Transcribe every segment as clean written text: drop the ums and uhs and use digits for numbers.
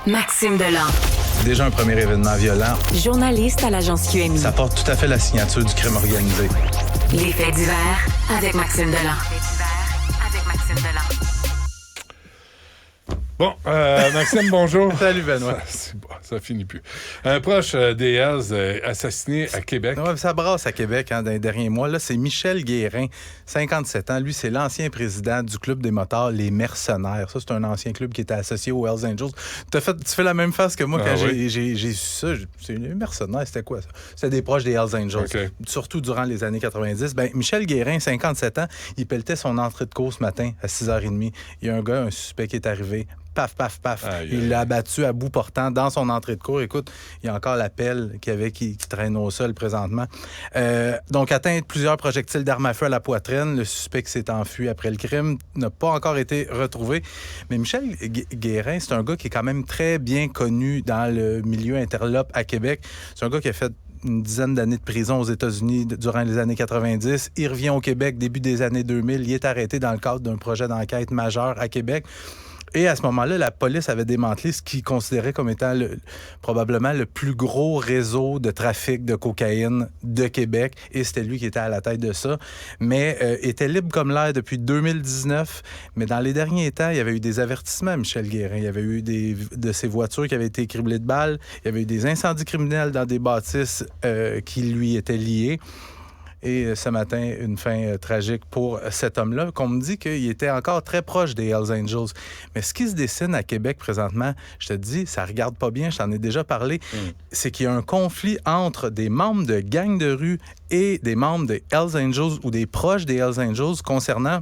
Maxime Delan. Déjà un premier événement violent. Journaliste à l'agence QMI. Ça porte tout à fait la signature du crime organisé. Les faits divers avec Maxime Delan. Bon, Maxime, bonjour. Salut, Benoît. C'est bon, ça finit plus. Un proche des Hells assassiné à Québec. Ouais, ça brasse à Québec dans les derniers mois. Là, c'est Michel Guérin, 57 ans. Lui, c'est l'ancien président du club des motards, les Mercenaires. Ça, c'est un ancien club qui était associé aux Hells Angels. Tu fais la même face que moi quand j'ai su ça. C'est les Mercenaires, c'était quoi ça? C'était des proches des Hells Angels. Okay. Surtout durant les années 90. Ben, Michel Guérin, 57 ans, il pelletait son entrée de cours ce matin à 6h30. Il y a un suspect qui est arrivé. Paf, paf, paf. Il l'a abattu à bout portant dans son entrée de cours. Écoute, il y a encore la pelle qui traîne au sol présentement. Donc, atteint de plusieurs projectiles d'armes à feu à la poitrine. Le suspect qui s'est enfui après le crime n'a pas encore été retrouvé. Mais Michel Guérin, c'est un gars qui est quand même très bien connu dans le milieu interlope à Québec. C'est un gars qui a fait une dizaine d'années de prison aux États-Unis durant les années 90. Il revient au Québec début des années 2000. Il est arrêté dans le cadre d'un projet d'enquête majeur à Québec. Et à ce moment-là, la police avait démantelé ce qu'il considérait comme étant probablement le plus gros réseau de trafic de cocaïne de Québec. Et c'était lui qui était à la tête de ça. Mais était libre comme l'air depuis 2019. Mais dans les derniers temps, il y avait eu des avertissements à Michel Guérin. Il y avait eu de ses voitures qui avaient été criblées de balles. Il y avait eu des incendies criminels dans des bâtisses qui lui étaient liées. Et ce matin, une fin tragique pour cet homme-là, qu'on me dit qu'il était encore très proche des Hells Angels. Mais ce qui se dessine à Québec présentement, je te dis, ça regarde pas bien, je t'en ai déjà parlé, c'est qu'il y a un conflit entre des membres de gangs de rue et des membres des Hells Angels ou des proches des Hells Angels concernant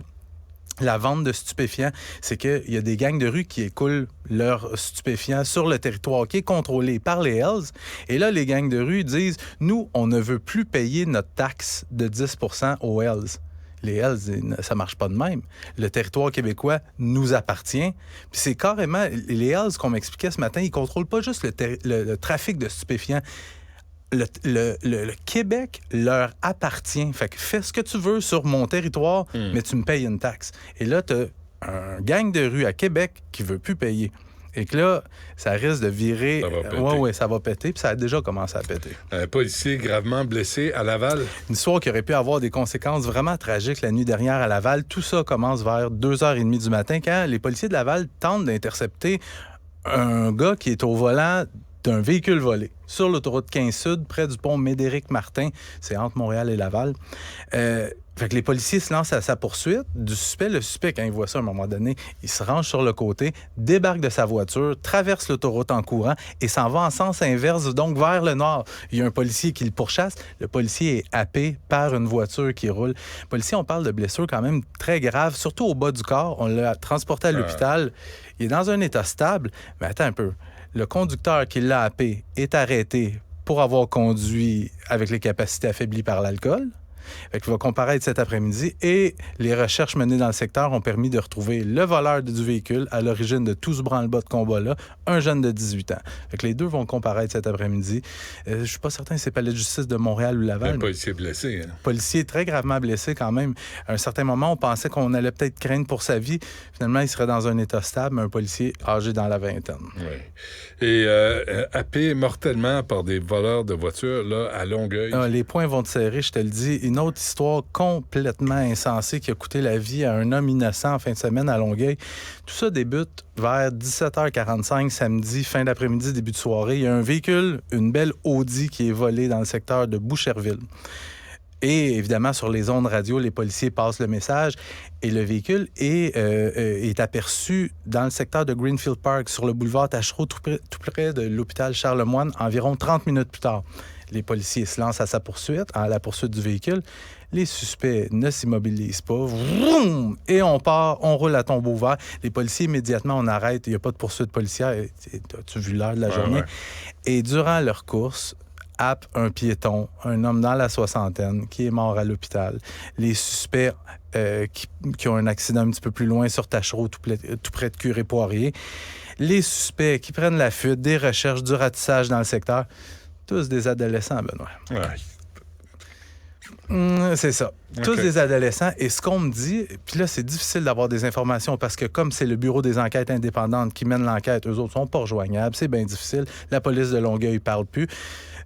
la vente de stupéfiants. C'est qu'il y a des gangs de rue qui écoulent leurs stupéfiants sur le territoire qui est contrôlé par les Hells. Et là, les gangs de rue disent, nous, on ne veut plus payer notre taxe de 10% aux Hells. Les Hells, ça marche pas de même. Le territoire québécois nous appartient. Puis c'est carrément... Les Hells, qu'on m'expliquait ce matin, ils contrôlent pas juste le trafic de stupéfiants. Le Québec leur appartient. Fait que fais ce que tu veux sur mon territoire, mais tu me payes une taxe. Et là, tu as un gang de rue à Québec qui veut plus payer. Et que là, ça risque de virer... Ça va péter. Oui, ça va péter, puis ça a déjà commencé à péter. Un policier gravement blessé à Laval. Une histoire qui aurait pu avoir des conséquences vraiment tragiques la nuit dernière à Laval. Tout ça commence vers 2h30 du matin, quand les policiers de Laval tentent d'intercepter un gars qui est au volant d'un véhicule volé sur l'autoroute 15 Sud, près du pont Médéric-Martin. C'est entre Montréal et Laval. Fait que les policiers se lancent à sa poursuite du suspect. Le suspect, quand il voit ça à un moment donné, il se range sur le côté, débarque de sa voiture, traverse l'autoroute en courant et s'en va en sens inverse, donc vers le nord. Il y a un policier qui le pourchasse. Le policier est happé par une voiture qui roule. Le policier, on parle de blessures quand même très graves, surtout au bas du corps. On l'a transporté à l'hôpital. Il est dans un état stable. Mais attends un peu. Le conducteur qui l'a happé est arrêté pour avoir conduit avec les capacités affaiblies par l'alcool. Fait qu'il va comparaître cet après-midi et les recherches menées dans le secteur ont permis de retrouver le voleur du véhicule à l'origine de tout ce branle-bas de combat-là, un jeune de 18 ans. Fait que les deux vont comparaître cet après-midi. Je suis pas certain si c'est palais de justice de Montréal ou Laval. Un policier blessé. Hein? Policier très gravement blessé quand même. À un certain moment, on pensait qu'on allait peut-être craindre pour sa vie. Finalement, il serait dans un état stable, mais un policier âgé dans la vingtaine. Oui. Et happé mortellement par des voleurs de voitures là, à Longueuil. Les poings vont te serrer, je te le dis. Une autre histoire complètement insensée qui a coûté la vie à un homme innocent en fin de semaine à Longueuil. Tout ça débute vers 17h45 samedi, fin d'après-midi, début de soirée. Il y a un véhicule, une belle Audi qui est volée dans le secteur de Boucherville. Et évidemment, sur les ondes radio, les policiers passent le message et le véhicule est aperçu dans le secteur de Greenfield Park, sur le boulevard Tachereau, tout près de l'hôpital Charlemagne, environ 30 minutes plus tard. Les policiers se lancent à la poursuite du véhicule. Les suspects ne s'immobilisent pas. Vroom! Et on part, on roule à tombeau ouvert. Les policiers, immédiatement, on arrête. Il n'y a pas de poursuite policière. As-tu vu l'heure de la journée? Ouais. Et durant leur course, happe un piéton, un homme dans la soixantaine, qui est mort à l'hôpital. Les suspects qui ont un accident un petit peu plus loin sur Tachereau, tout près de Curé-Poirier. Les suspects qui prennent la fuite, des recherches, du ratissage dans le secteur. Tous des adolescents, Benoît. Ouais. C'est ça. Tous des adolescents. Et ce qu'on me dit, puis là, c'est difficile d'avoir des informations parce que comme c'est le bureau des enquêtes indépendantes qui mène l'enquête, eux autres sont pas rejoignables, c'est bien difficile. La police de Longueuil parle plus.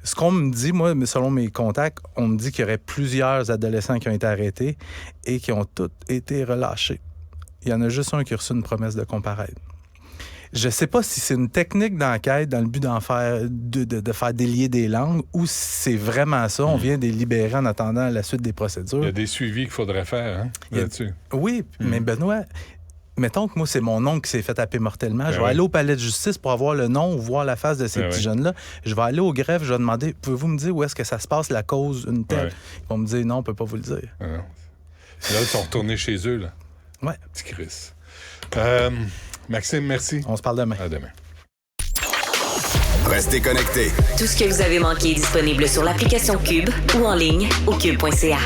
Ce qu'on me dit, moi, selon mes contacts, on me dit qu'il y aurait plusieurs adolescents qui ont été arrêtés et qui ont tous été relâchés. Il y en a juste un qui a reçu une promesse de comparaître. Je ne sais pas si c'est une technique d'enquête dans le but d'en faire, de faire délier des langues ou si c'est vraiment ça. On vient de les libérer en attendant la suite des procédures. Il y a des suivis qu'il faudrait faire là-dessus. Oui, mais Benoît, mettons que moi, c'est mon oncle qui s'est fait taper mortellement. Ben je vais aller au palais de justice pour avoir le nom ou voir la face de ces petits jeunes-là. Je vais aller au greffe, je vais demander, pouvez-vous me dire où est-ce que ça se passe, la cause, une telle? Ils vont me dire, non, on ne peut pas vous le dire. Ah non. Là, ils sont retournés chez eux, là. Ouais. Petit Chris. Maxime, merci. On se parle demain. À demain. Restez connectés. Tout ce que vous avez manqué est disponible sur l'application Cube ou en ligne au cube.ca.